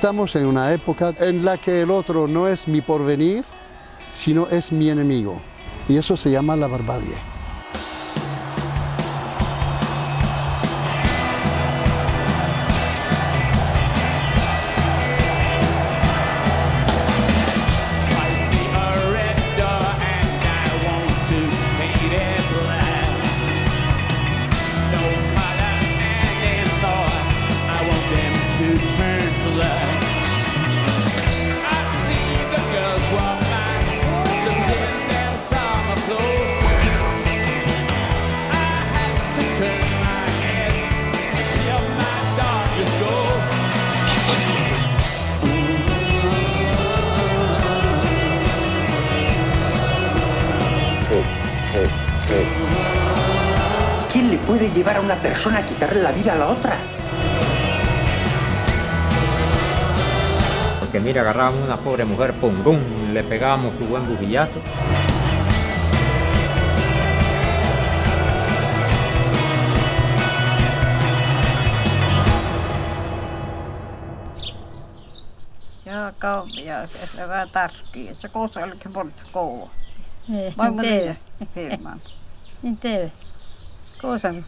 Estamos en una época en la que el otro no es mi porvenir, sino es mi enemigo. Y eso se llama la barbarie. ¿Quién le puede llevar a una persona a quitarle la vida a la otra? Porque mira, agarrábamos a una pobre mujer, pum, pum, le pegábamos su buen bujillazo. Ja kauppias, se vähän tarkki, että se kosellekin portkoulu. Niin Vai teille. Firman. Niin teille. Kosan.